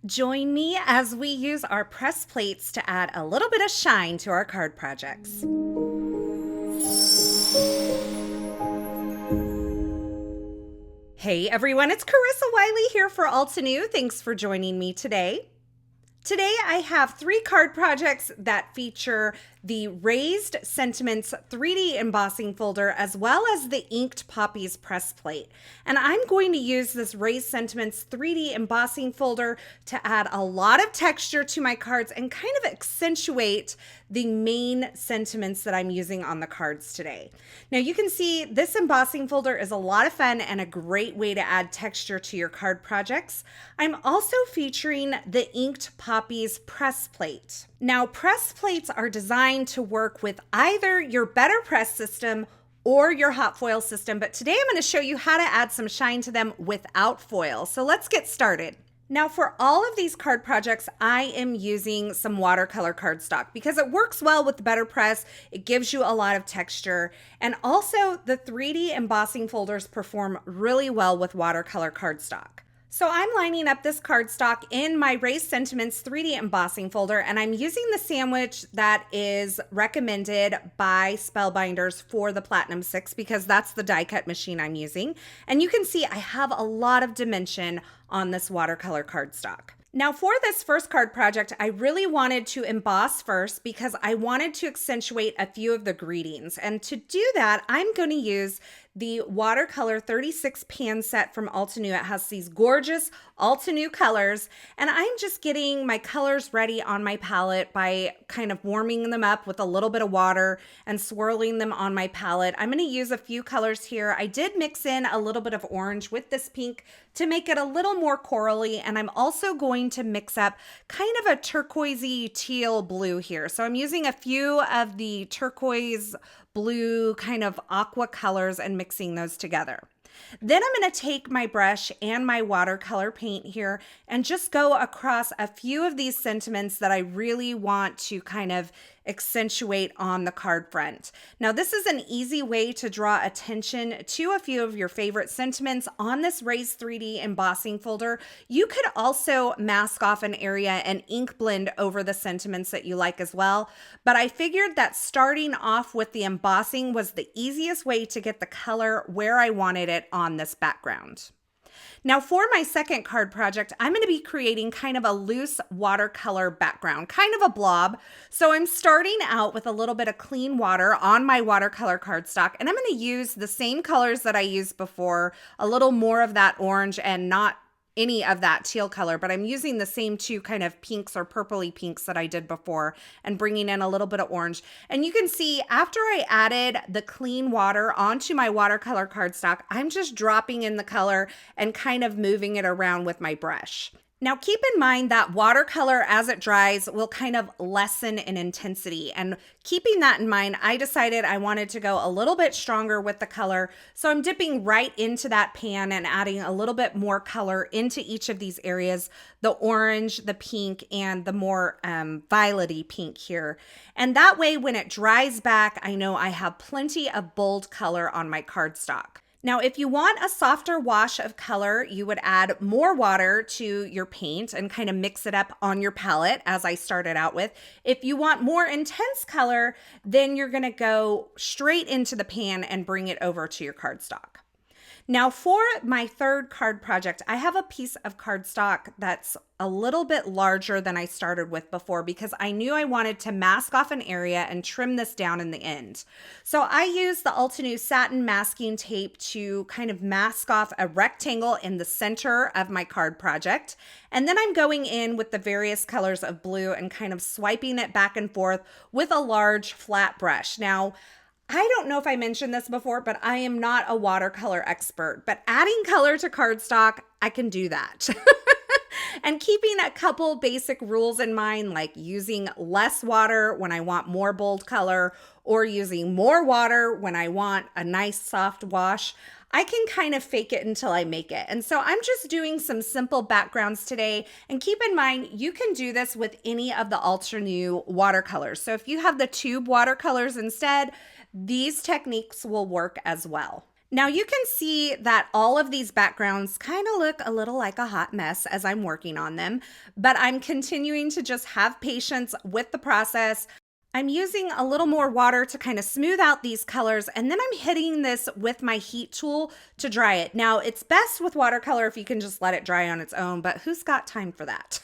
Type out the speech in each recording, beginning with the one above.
Join me as we use our press plates to add a little bit of shine to our card projects. Hey everyone, it's Carissa Wiley here for Altenew. Thanks for joining me today. Today I have 3 card projects that feature the Raised Sentiments 3D embossing folder as well as the Inked Poppies Press Plate. And I'm going to use this Raised Sentiments 3D embossing folder to add a lot of texture to my cards and kind of accentuate the main sentiments that I'm using on the cards today. Now you can see this embossing folder is a lot of fun and a great way to add texture to your card projects. I'm also featuring the Inked Poppies Press Plate. Now, press plates are designed to work with either your better press system or your hot foil system, but today I'm going to show you how to add some shine to them without foil. So let's get started. Now for all of these card projects, I am using some watercolor cardstock because it works well with the better press. It gives you a lot of texture. And also the 3D embossing folders perform really well with watercolor cardstock. So I'm lining up this cardstock in my Raised Sentiments 3D embossing folder, and I'm using the sandwich that is recommended by Spellbinders for the Platinum 6 because that's the die cut machine I'm using. And you can see I have a lot of dimension on this watercolor cardstock. Now for this first card project, I really wanted to emboss first because I wanted to accentuate a few of the greetings. And to do that, I'm going to use the Watercolor 36 pan set from Altenew. It has these gorgeous Altenew colors, and I'm just getting my colors ready on my palette by kind of warming them up with a little bit of water and swirling them on my palette. I'm going to use a few colors here. I did mix in a little bit of orange with this pink to make it a little more corally, and I'm also going to mix up kind of a turquoisey teal blue here. So I'm using a few of the turquoise blue kind of aqua colors and mixing those together. Then I'm going to take my brush and my watercolor paint here and just go across a few of these sentiments that I really want to kind of accentuate on the card front. Now this is an easy way to draw attention to a few of your favorite sentiments on this Raised 3D embossing folder. You could also mask off an area and ink blend over the sentiments that you like as well, but I figured that starting off with the embossing was the easiest way to get the color where I wanted it on this background. Now for my second card project, I'm going to be creating kind of a loose watercolor background, kind of a blob. So I'm starting out with a little bit of clean water on my watercolor cardstock, and I'm going to use the same colors that I used before, a little more of that orange and not any of that teal color, but I'm using the same 2 kind of pinks or purpley pinks that I did before and bringing in a little bit of orange. And you can see after I added the clean water onto my watercolor cardstock, I'm just dropping in the color and kind of moving it around with my brush. Now keep in mind that watercolor as it dries will kind of lessen in intensity, and keeping that in mind, I decided I wanted to go a little bit stronger with the color. So I'm dipping right into that pan and adding a little bit more color into each of these areas, the orange, the pink, and the more violety pink here. And that way when it dries back, I know I have plenty of bold color on my cardstock. Now, if you want a softer wash of color, you would add more water to your paint and kind of mix it up on your palette as I started out with. If you want more intense color, then you're going to go straight into the pan and bring it over to your cardstock. Now for my third card project, I have a piece of cardstock that's a little bit larger than I started with before because I knew I wanted to mask off an area and trim this down in the end. So I used the Altenew Satin masking tape to kind of mask off a rectangle in the center of my card project. And then I'm going in with the various colors of blue and kind of swiping it back and forth with a large flat brush. Now, I don't know if I mentioned this before, but I am not a watercolor expert, but adding color to cardstock, I can do that. And keeping a couple basic rules in mind, like using less water when I want more bold color or using more water when I want a nice soft wash. I can kind of fake it until I make it. And so I'm just doing some simple backgrounds today. And keep in mind, you can do this with any of the Altenew watercolors. So if you have the tube watercolors instead, these techniques will work as well. Now you can see that all of these backgrounds kind of look a little like a hot mess as I'm working on them, but I'm continuing to just have patience with the process. I'm using a little more water to kind of smooth out these colors, and then I'm hitting this with my heat tool to dry it. Now, it's best with watercolor if you can just let it dry on its own, but who's got time for that?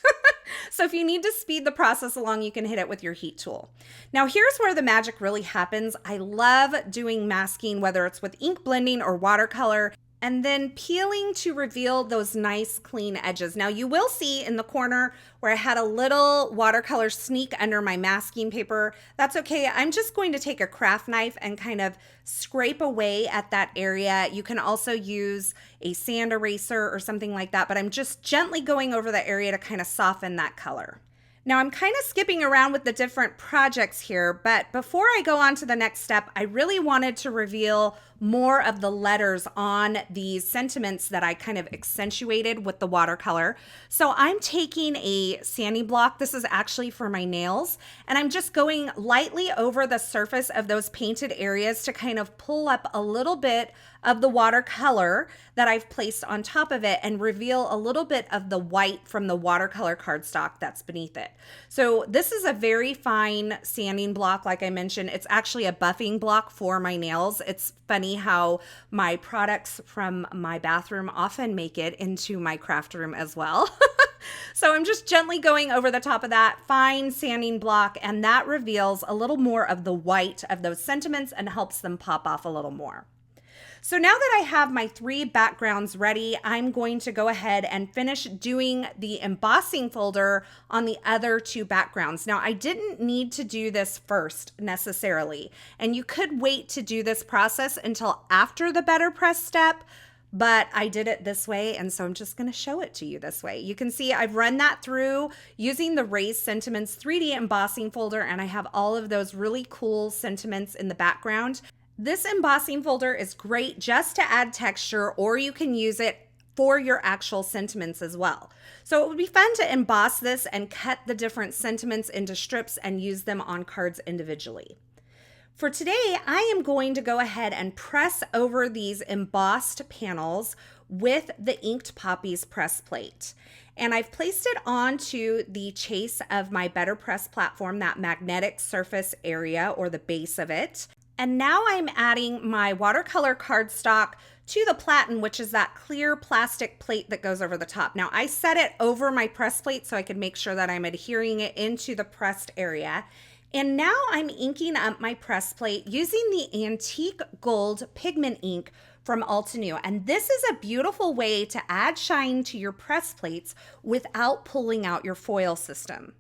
So if you need to speed the process along, you can hit it with your heat tool. Now, here's where the magic really happens. I love doing masking, whether it's with ink blending or watercolor, and then peeling to reveal those nice clean edges. Now you will see in the corner where I had a little watercolor sneak under my masking paper. That's okay. I'm just going to take a craft knife and kind of scrape away at that area. You can also use a sand eraser or something like that, but I'm just gently going over the area to kind of soften that color. Now I'm kind of skipping around with the different projects here, but before I go on to the next step, I really wanted to reveal more of the letters on these sentiments that I kind of accentuated with the watercolor. So I'm taking a sanding block. This is actually for my nails, and I'm just going lightly over the surface of those painted areas to kind of pull up a little bit of the watercolor that I've placed on top of it and reveal a little bit of the white from the watercolor cardstock that's beneath it. So this is a very fine sanding block. Like I mentioned, it's actually a buffing block for my nails. It's funny how my products from my bathroom often make it into my craft room as well. So I'm just gently going over the top of that fine sanding block, and that reveals a little more of the white of those sentiments and helps them pop off a little more. So now that I have my 3 backgrounds ready, I'm going to go ahead and finish doing the embossing folder on the other 2 backgrounds. Now, I didn't need to do this first necessarily, and you could wait to do this process until after the letterpress step, but I did it this way, and so I'm just going to show it to you this way. You can see I've run that through using the Raised Sentiments 3D embossing folder, and I have all of those really cool sentiments in the background. This embossing folder is great just to add texture, or you can use it for your actual sentiments as well. So it would be fun to emboss this and cut the different sentiments into strips and use them on cards individually. For today, I am going to go ahead and press over these embossed panels with the Inked Poppies Press Plate. And I've placed it onto the chase of my letterpress platform, that magnetic surface area or the base of it. And now I'm adding my watercolor cardstock to the platen, which is that clear plastic plate that goes over the top. Now I set it over my press plate so I could make sure that I'm adhering it into the pressed area. And now I'm inking up my press plate using the Antique Gold Pigment ink from Altenew. And this is a beautiful way to add shine to your press plates without pulling out your foil system.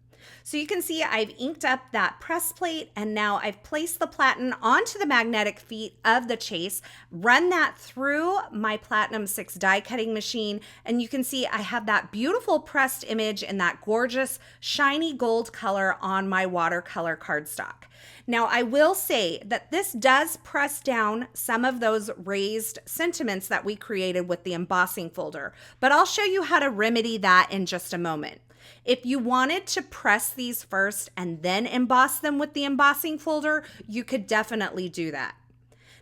So you can see I've inked up that press plate, and now I've placed the platen onto the magnetic feet of the chase, run that through my Platinum 6 die cutting machine, and you can see I have that beautiful pressed image in that gorgeous shiny gold color on my watercolor cardstock. Now I will say that this does press down some of those raised sentiments that we created with the embossing folder, but I'll show you how to remedy that in just a moment. If you wanted to press these first and then emboss them with the embossing folder, you could definitely do that.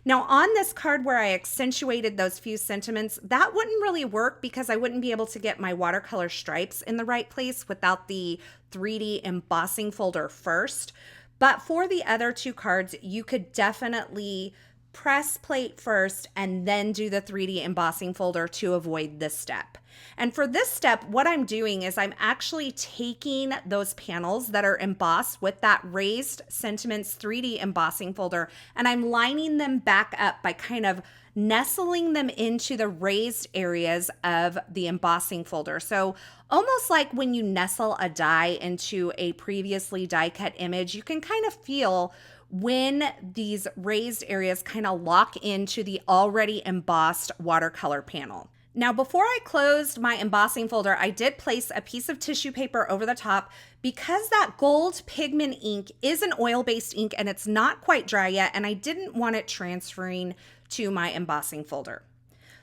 Now on this card where I accentuated those few sentiments, that wouldn't really work because I wouldn't be able to get my watercolor stripes in the right place without the 3D embossing folder first. But for the other 2 cards, you could definitely press plate first and then do the 3D embossing folder to avoid this step. And for this step, what I'm doing is I'm actually taking those panels that are embossed with that Raised Sentiments 3D embossing folder, and I'm lining them back up by kind of nestling them into the raised areas of the embossing folder. So almost like when you nestle a die into a previously die cut image, you can kind of feel when these raised areas kind of lock into the already embossed watercolor panel. Now, before I closed my embossing folder, I did place a piece of tissue paper over the top because that gold pigment ink is an oil-based ink and it's not quite dry yet, and I didn't want it transferring to my embossing folder.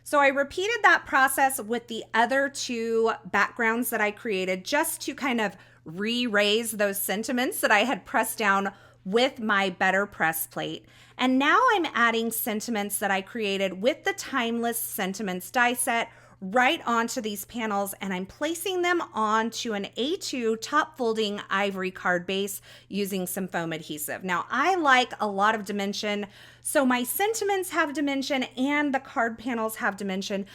So I repeated that process with the other 2 backgrounds that I created just to kind of re-raise those sentiments that I had pressed down with my Better Press Plate. And now I'm adding sentiments that I created with the Timeless Sentiments die set right onto these panels, and I'm placing them onto an A2 top folding ivory card base using some foam adhesive. Now, I like a lot of dimension, so my sentiments have dimension and the card panels have dimension,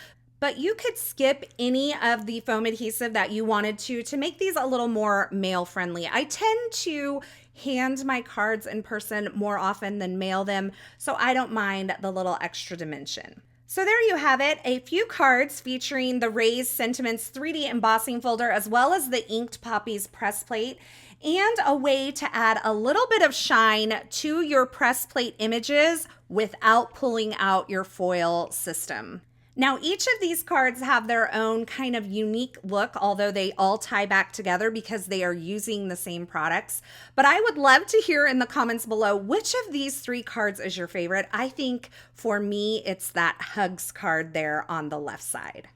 but you could skip any of the foam adhesive that you wanted to make these a little more mail friendly. I tend to hand my cards in person more often than mail them, so I don't mind the little extra dimension. So there you have it, a few cards featuring the Raised Sentiments 3D embossing folder as well as the Inked Poppies Press Plate, and a way to add a little bit of shine to your press plate images without pulling out your foil system. Now, each of these cards have their own kind of unique look, although they all tie back together because they are using the same products. But I would love to hear in the comments below, which of these 3 cards is your favorite? I think for me, it's that Hugs card there on the left side.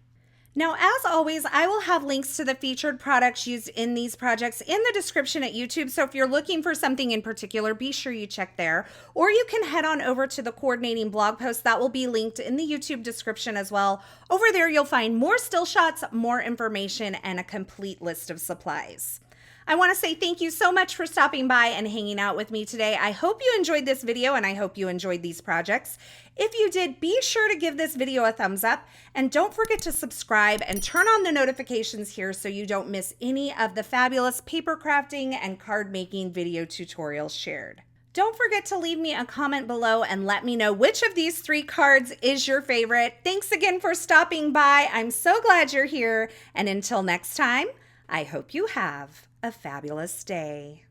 Now, as always, I will have links to the featured products used in these projects in the description at YouTube. So if you're looking for something in particular, be sure you check there. Or you can head on over to the coordinating blog post that will be linked in the YouTube description as well. Over there, you'll find more still shots, more information, and a complete list of supplies. I want to say thank you so much for stopping by and hanging out with me today. I hope you enjoyed this video and I hope you enjoyed these projects. If you did, be sure to give this video a thumbs up and don't forget to subscribe and turn on the notifications here so you don't miss any of the fabulous paper crafting and card making video tutorials shared. Don't forget to leave me a comment below and let me know which of these 3 cards is your favorite. Thanks again for stopping by. I'm so glad you're here. And until next time, I hope you have a fabulous day.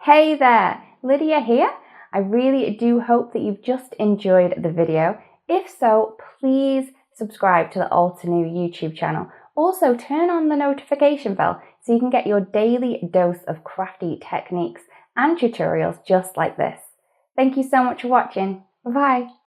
Hey there, Lydia here. I really do hope that you've just enjoyed the video. If so, please subscribe to the Altenew YouTube channel. Also, turn on the notification bell so you can get your daily dose of crafty techniques and tutorials just like this. Thank you so much for watching. Bye-bye.